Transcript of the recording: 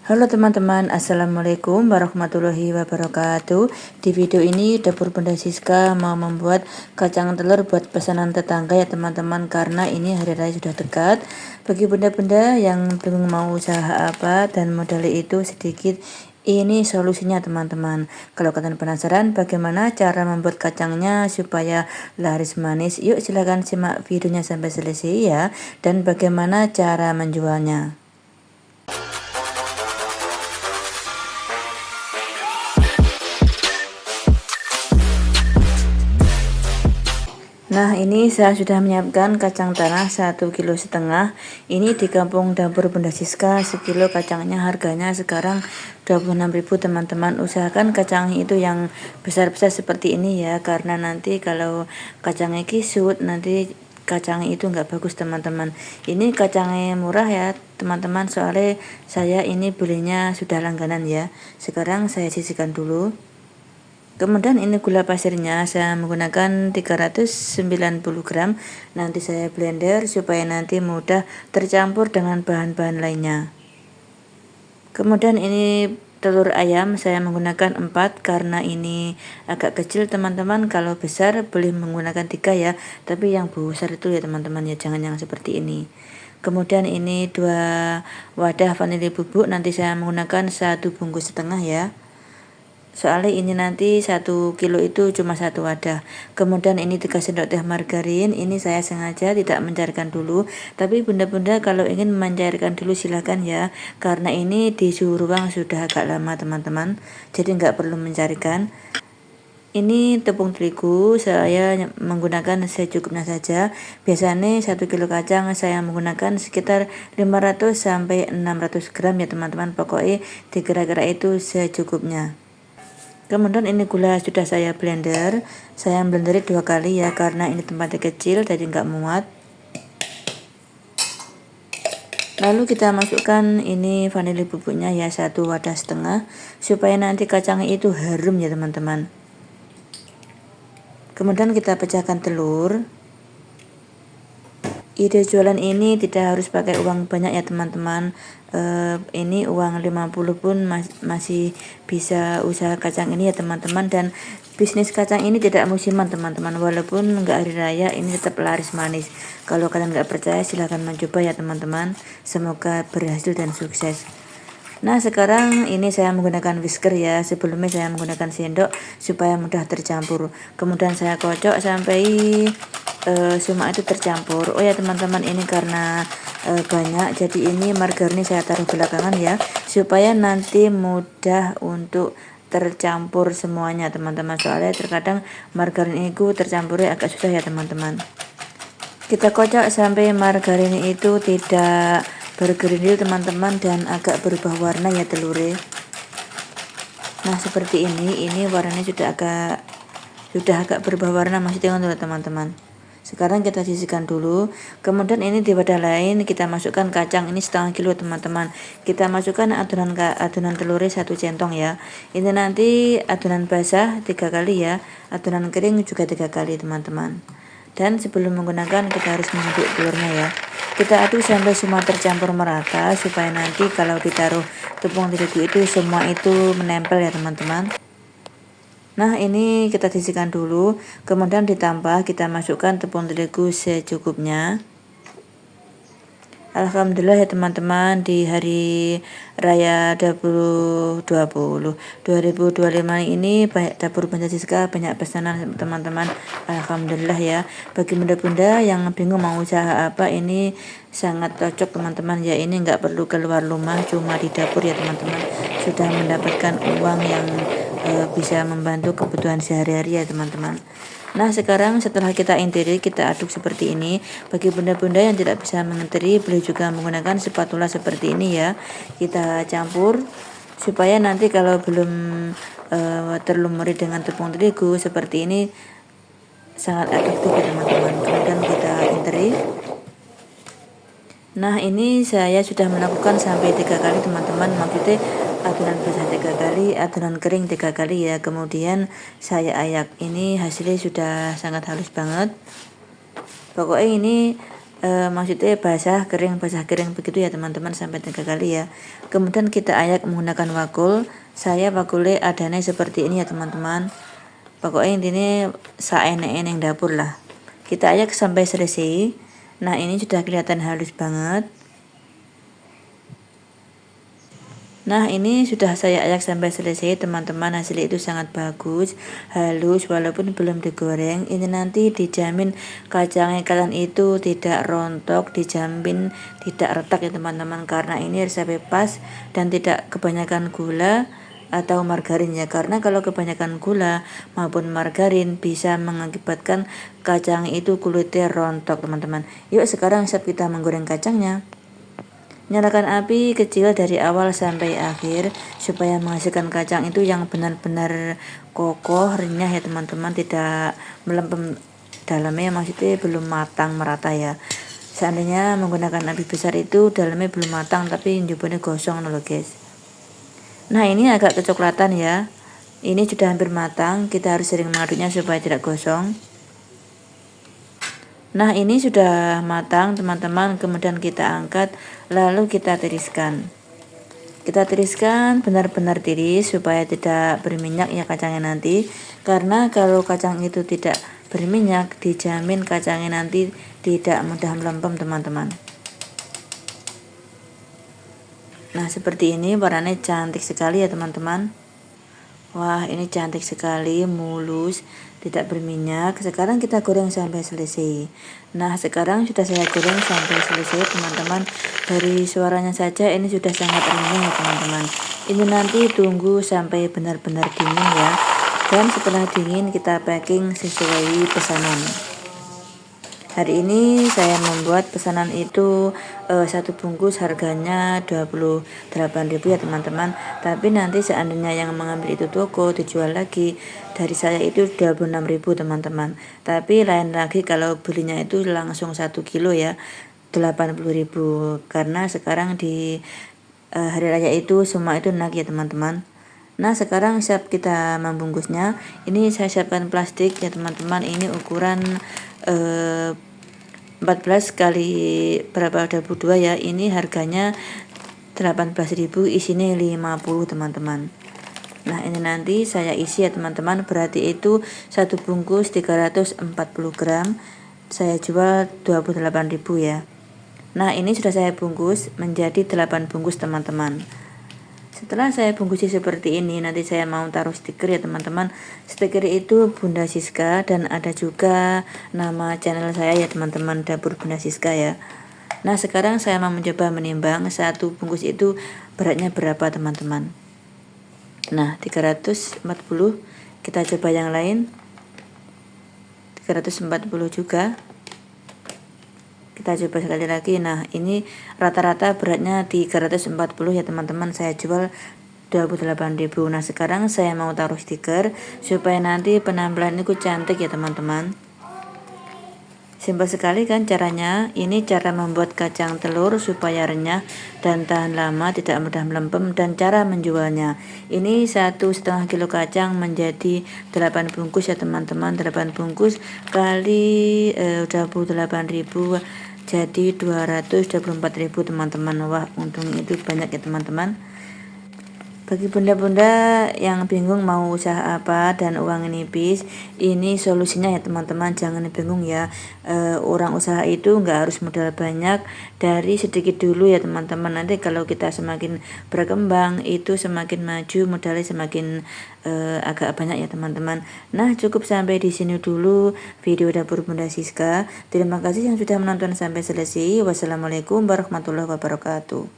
Halo teman-teman, Assalamualaikum warahmatullahi wabarakatuh. Di video ini Dapur Bunda Siska mau membuat kacang telur buat pesanan tetangga ya teman-teman, karena ini hari raya sudah dekat. Bagi bunda-bunda yang bingung mau usaha apa dan modalnya itu sedikit, ini solusinya teman-teman. Kalau kalian penasaran bagaimana cara membuat kacangnya supaya laris manis, yuk silahkan simak videonya sampai selesai ya, dan bagaimana cara menjualnya. Nah, ini saya sudah menyiapkan kacang tanah 1,5 kilo. Ini di kampung Dapur Bunda Siska, sekilo kacangnya harganya sekarang 26.000 teman-teman. Usahakan kacangnya itu yang besar-besar seperti ini ya, karena nanti kalau kacangnya kisut nanti kacangnya itu nggak bagus teman-teman. Ini kacangnya murah ya teman-teman, soalnya saya ini belinya sudah langganan ya. Sekarang saya sisihkan dulu. Kemudian ini gula pasirnya saya menggunakan 390 gram. Nanti saya blender supaya nanti mudah tercampur dengan bahan-bahan lainnya. Kemudian ini telur ayam saya menggunakan 4 karena ini agak kecil teman-teman. Kalau besar boleh menggunakan 3 ya, tapi yang besar itu ya teman-teman ya, jangan yang seperti ini. Kemudian ini 2 wadah vanili bubuk, nanti saya menggunakan 1,5 bungkus ya. Soalnya ini nanti 1 kilo itu cuma 1 wadah. Kemudian ini 3 sendok teh margarin. Ini saya sengaja tidak mencairkan dulu, tapi bunda-bunda kalau ingin mencairkan dulu silahkan ya, karena ini di suhu ruang sudah agak lama teman-teman, jadi nggak perlu mencairkan. Ini tepung terigu saya menggunakan secukupnya saja. Biasanya 1 kilo kacang saya menggunakan sekitar 500 sampai 600 gram ya teman-teman. Pokoknya dikira-kira itu secukupnya. Kemudian ini gula sudah saya blender. Saya blenderi 2 kali ya, karena ini tempatnya kecil jadi nggak muat. Lalu kita masukkan ini vanili bubuknya ya, 1 wadah setengah, supaya nanti kacangnya itu harum ya teman-teman. Kemudian kita pecahkan telur. Ide jualan ini tidak harus pakai uang banyak ya teman-teman. Ini uang 50 pun masih bisa usaha kacang ini ya teman-teman. Dan bisnis kacang ini tidak musiman teman-teman, walaupun nggak hari raya ini tetap laris manis. Kalau kalian nggak percaya silahkan mencoba ya teman-teman. Semoga berhasil dan sukses. Nah, sekarang ini saya menggunakan whisker ya. Sebelumnya saya menggunakan sendok supaya mudah tercampur. Kemudian saya kocok sampai semua itu tercampur. Oh ya teman-teman, ini karena banyak, jadi ini margarin saya taruh belakangan ya, supaya nanti mudah untuk tercampur semuanya teman-teman. Soalnya terkadang margarin itu tercampurnya agak susah ya teman-teman. Kita kocok sampai margarin itu tidak bergerindil teman-teman dan agak berubah warna ya telurnya. Nah, seperti ini warnanya sudah agak berubah warna, masih tengok teman-teman. Sekarang kita sisihkan dulu. Kemudian ini di wadah lain kita masukkan kacang, ini 1,5 kilo teman-teman. Kita masukkan adonan telurnya 1 centong ya. Ini nanti adonan basah 3 kali ya, adonan kering juga 3 kali teman-teman. Dan sebelum menggunakan kita harus mengaduk telurnya ya. Kita aduk sampai semua tercampur merata, supaya nanti kalau ditaruh tepung terigu itu semua itu menempel ya teman-teman. Nah, ini kita sisihkan dulu. Kemudian ditambah kita masukkan tepung terigu secukupnya. Alhamdulillah ya teman-teman, di hari raya 2025 ini Dapur Bunda Siska banyak pesanan teman-teman. Alhamdulillah ya. Bagi bunda-bunda yang bingung mau usaha apa, ini sangat cocok teman-teman ya. Ini nggak perlu keluar rumah, cuma di dapur ya teman-teman, sudah mendapatkan uang yang bisa membantu kebutuhan sehari-hari ya teman-teman. Nah, sekarang setelah kita interi, kita aduk seperti ini. Bagi bunda-bunda yang tidak bisa menginteri, boleh juga menggunakan spatula seperti ini ya. Kita campur supaya nanti kalau belum terlumuri dengan tepung terigu seperti ini, sangat efektif ya teman-teman. Kemudian kita interi. Nah, ini saya sudah melakukan sampai 3 kali teman-teman, maksudnya adonan basah 3 kali, adonan kering 3 kali ya. Kemudian saya ayak. Ini hasilnya sudah sangat halus banget. Pokoknya ini maksudnya basah kering begitu ya teman-teman, sampai 3 kali ya. Kemudian kita ayak menggunakan wakul. Saya wakulnya adanya seperti ini ya teman-teman. Pokoknya intinya saenek-enek yang dapur lah. Kita ayak sampai selesai. Nah ini sudah kelihatan halus banget. Nah ini sudah saya ayak sampai selesai teman-teman, hasilnya itu sangat bagus, halus walaupun belum digoreng. Ini nanti dijamin kacangnya kalian itu tidak rontok, dijamin tidak retak ya teman-teman, karena ini resep bebas dan tidak kebanyakan gula atau margarin ya, karena kalau kebanyakan gula maupun margarin bisa mengakibatkan kacang itu kulitnya rontok teman-teman. Yuk sekarang saat kita menggoreng kacangnya. Nyalakan api kecil dari awal sampai akhir supaya menghasilkan kacang itu yang benar-benar kokoh, renyah ya teman-teman, tidak melempem dalamnya, maksudnya belum matang merata ya. Seandainya menggunakan api besar itu dalamnya belum matang tapi jupanya gosong loh guys. Nah ini agak kecoklatan ya, ini sudah hampir matang, kita harus sering mengaduknya supaya tidak gosong. Nah ini sudah matang teman-teman, kemudian kita angkat lalu kita tiriskan. Kita tiriskan benar-benar tiris supaya tidak berminyak ya kacangnya nanti, karena kalau kacang itu tidak berminyak dijamin kacangnya nanti tidak mudah melempem teman-teman. Nah seperti ini, warnanya cantik sekali ya teman-teman. Wah ini cantik sekali, mulus, tidak berminyak. Sekarang kita goreng sampai selesai. Nah sekarang sudah saya goreng sampai selesai teman-teman. Dari suaranya saja ini sudah sangat renyah ya teman-teman. Ini nanti tunggu sampai benar-benar dingin ya. Dan setelah dingin kita packing sesuai pesanan. Hari ini saya membuat pesanan itu satu bungkus harganya 28.000 ya teman-teman. Tapi nanti seandainya yang mengambil itu toko dijual lagi, dari saya itu 26.000 teman-teman. Tapi lain lagi kalau belinya itu langsung 1 kilo ya 80.000, karena sekarang di hari raya itu semua itu naik ya teman-teman. Nah sekarang siap kita membungkusnya. Ini saya siapkan plastik ya teman-teman, ini ukuran 14 kali berapa 22 ya. Ini harganya 18.000, isinya 50 teman-teman. Nah ini nanti saya isi ya teman-teman, berarti itu satu bungkus 340 gram, saya jual 28.000 ya. Nah ini sudah saya bungkus menjadi 8 bungkus teman-teman. Setelah saya bungkusi seperti ini, nanti saya mau taruh stiker ya teman-teman. Stiker itu Bunda Siska, dan ada juga nama channel saya ya teman-teman, Dapur Bunda Siska ya. Nah sekarang saya mau mencoba menimbang satu bungkus itu beratnya berapa teman-teman. Nah 340, kita coba yang lain 340 juga. Kita coba sekali lagi. Nah ini rata-rata beratnya 340 ya teman-teman, saya jual 28.000. Nah sekarang saya mau taruh stiker supaya nanti penampilan itu cantik ya teman-teman. Simpel sekali kan caranya. Ini cara membuat kacang telur supaya renyah dan tahan lama, tidak mudah melempem, dan cara menjualnya. Ini 1,5 kilo kacang menjadi 8 bungkus ya teman-teman. 8 bungkus kali 28.000 jadi 224.000 teman-teman. Wah untung itu banyak ya teman-teman. Bagi bunda-bunda yang bingung mau usaha apa dan uang nipis, ini solusinya ya teman-teman, jangan bingung ya. Orang usaha itu nggak harus modal banyak, dari sedikit dulu ya teman-teman. Nanti kalau kita semakin berkembang itu semakin maju, modalnya semakin agak banyak ya teman-teman. Nah cukup sampai di sini dulu video Dapur Bunda Siska. Terima kasih yang sudah menonton sampai selesai. Wassalamualaikum warahmatullahi wabarakatuh.